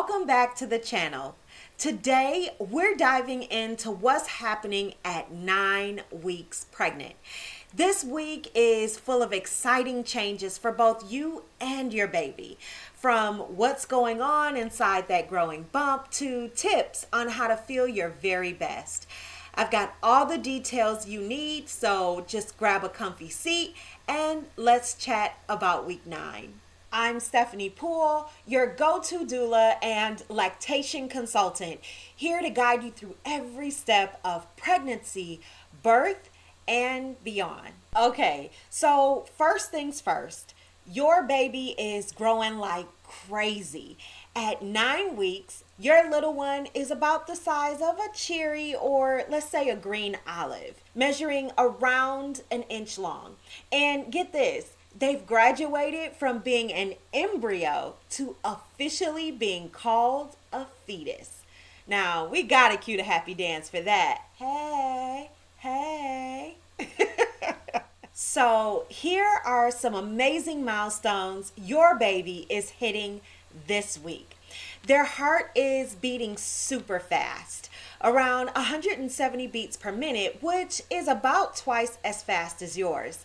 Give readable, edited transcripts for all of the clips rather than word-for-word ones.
Welcome back to the channel. Today, we're diving into what's happening at 9 weeks pregnant. This week is full of exciting changes for both you and your baby. From what's going on inside that growing bump to tips on how to feel your very best. I've got all the details you need, so just grab a comfy seat and let's chat about week 9. I'm Stephanie Poole, your go-to doula and lactation consultant, here to guide you through every step of pregnancy, birth, and beyond. Okay, so first things first, your baby is growing like crazy. At 9 weeks, your little one is about the size of a cherry or let's say a green olive, measuring around an inch long. And get this, they've graduated from being an embryo to officially being called a fetus. Now, we gotta cue the happy dance for that. Hey, hey. So, here are some amazing milestones your baby is hitting this week. Their heart is beating super fast, around 170 beats per minute, which is about twice as fast as yours.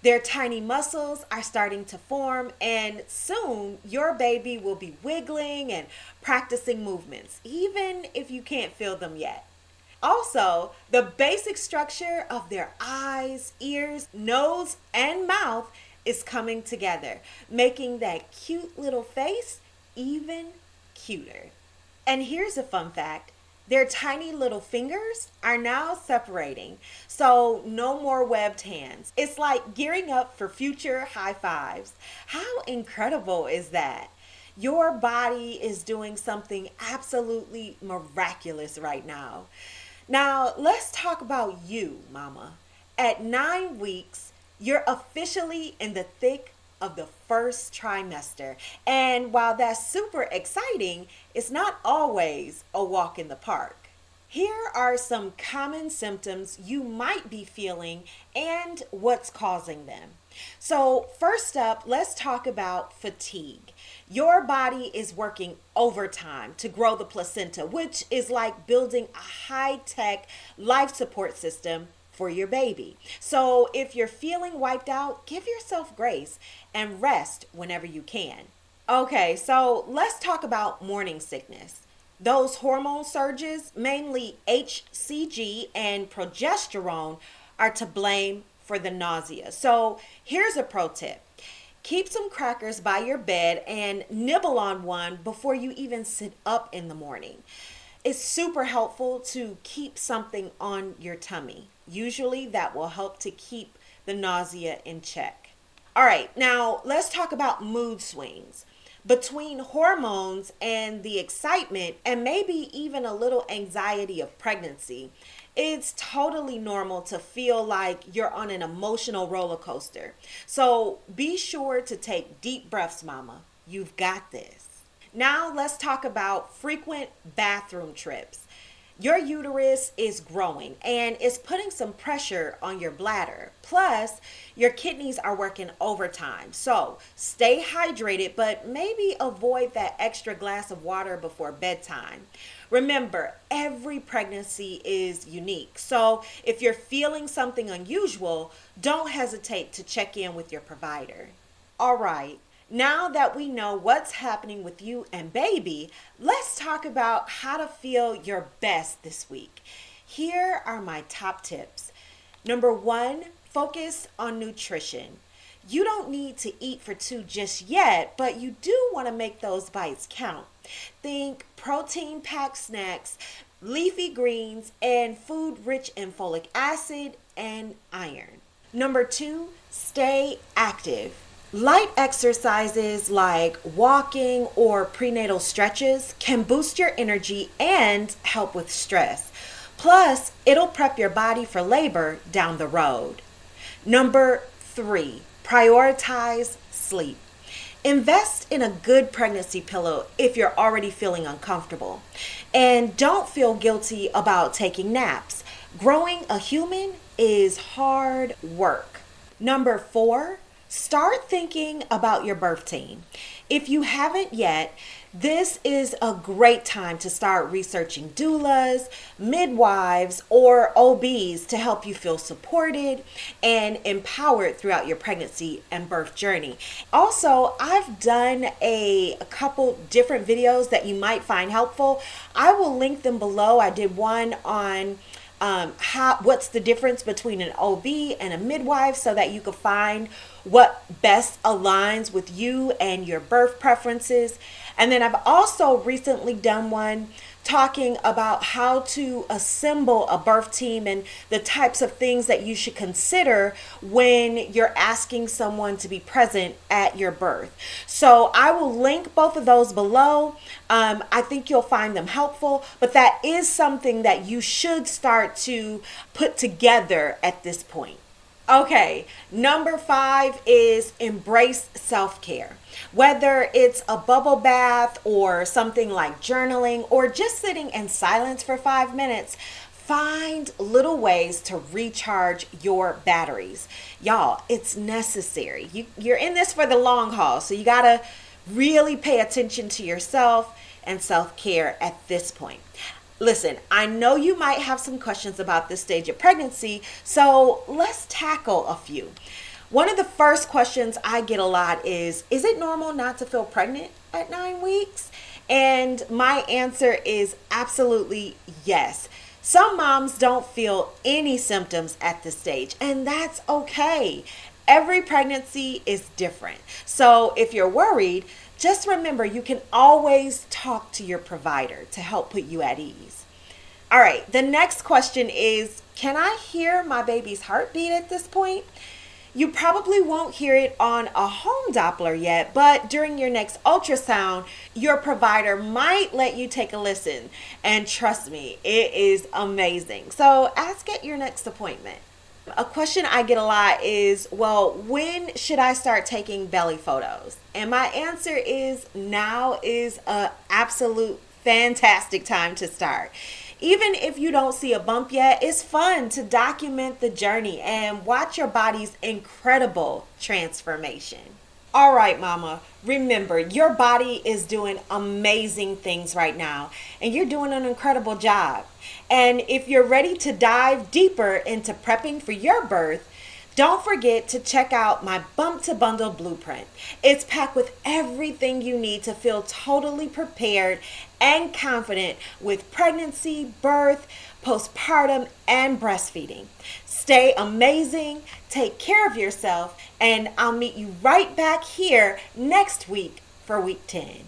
Their tiny muscles are starting to form, and soon your baby will be wiggling and practicing movements, even if you can't feel them yet. Also, the basic structure of their eyes, ears, nose, and mouth is coming together, making that cute little face even cuter. And here's a fun fact. Their tiny little fingers are now separating, so no more webbed hands. It's like gearing up for future high fives. How incredible is that? Your body is doing something absolutely miraculous right now. Now, let's talk about you, mama. At 9 weeks, you're officially in the thick of the first trimester. And while that's super exciting, it's not always a walk in the park. Here are some common symptoms you might be feeling and what's causing them. So first up, let's talk about fatigue. Your body is working overtime to grow the placenta, which is like building a high-tech life support system for your baby. So if you're feeling wiped out, give yourself grace and rest whenever you can. Okay, so let's talk about morning sickness. Those hormone surges, mainly HCG and progesterone, are to blame for the nausea. So here's a pro tip. Keep some crackers by your bed and nibble on one before you even sit up in the morning. It's super helpful to keep something on your tummy. Usually that will help to keep the nausea in check. All right, now let's talk about mood swings. Between hormones and the excitement and maybe even a little anxiety of pregnancy, it's totally normal to feel like you're on an emotional roller coaster. So be sure to take deep breaths, mama. You've got this. Now let's talk about frequent bathroom trips. Your uterus is growing and it's putting some pressure on your bladder. Plus, your kidneys are working overtime. So stay hydrated, but maybe avoid that extra glass of water before bedtime. Remember, every pregnancy is unique. So if you're feeling something unusual, don't hesitate to check in with your provider. All right. Now that we know what's happening with you and baby, let's talk about how to feel your best this week. Here are my top tips. Number 1, focus on nutrition. You don't need to eat for 2 just yet, but you do want to make those bites count. Think protein-packed snacks, leafy greens, and food rich in folic acid and iron. Number 2, stay active. Light exercises like walking or prenatal stretches can boost your energy and help with stress. Plus, it'll prep your body for labor down the road. Number 3, prioritize sleep. Invest in a good pregnancy pillow if you're already feeling uncomfortable. And don't feel guilty about taking naps. Growing a human is hard work. Number 4, start thinking about your birth team. If you haven't yet, This is a great time to start researching doulas, midwives, or OBs to help you feel supported and empowered throughout your pregnancy and birth journey. Also, I've done a couple different videos that you might find helpful. I will link them below. I did one on what's the difference between an OB and a midwife, so that you can find what best aligns with you and your birth preferences. And then I've also recently done one talking about how to assemble a birth team and the types of things that you should consider when you're asking someone to be present at your birth. So I will link both of those below. I think you'll find them helpful, but that is something that you should start to put together at this point. Okay, number 5 is embrace self-care. Whether it's a bubble bath or something like journaling or just sitting in silence for 5 minutes, find little ways to recharge your batteries. Y'all, it's necessary. You're in this for the long haul, so you gotta really pay attention to yourself and self-care at this point. Listen, I know you might have some questions about this stage of pregnancy, so let's tackle a few. One of the first questions I get a lot is it normal not to feel pregnant at 9 weeks? And my answer is absolutely yes. Some moms don't feel any symptoms at this stage, and that's okay. Every pregnancy is different. So if you're worried, just remember you can always talk to your provider to help put you at ease. All right, the next question is, can I hear my baby's heartbeat at this point? You probably won't hear it on a home Doppler yet, but during your next ultrasound, your provider might let you take a listen. And trust me, it is amazing. So ask at your next appointment. A question I get a lot is, well, when should I start taking belly photos? And my answer is now is an absolute fantastic time to start. Even if you don't see a bump yet, it's fun to document the journey and watch your body's incredible transformation. All right, mama, remember, your body is doing amazing things right now, and you're doing an incredible job. And if you're ready to dive deeper into prepping for your birth, don't forget to check out my Bump to Bundle blueprint. It's packed with everything you need to feel totally prepared and confident with pregnancy, birth, postpartum, and breastfeeding. Stay amazing, take care of yourself, and I'll meet you right back here next week for week 10.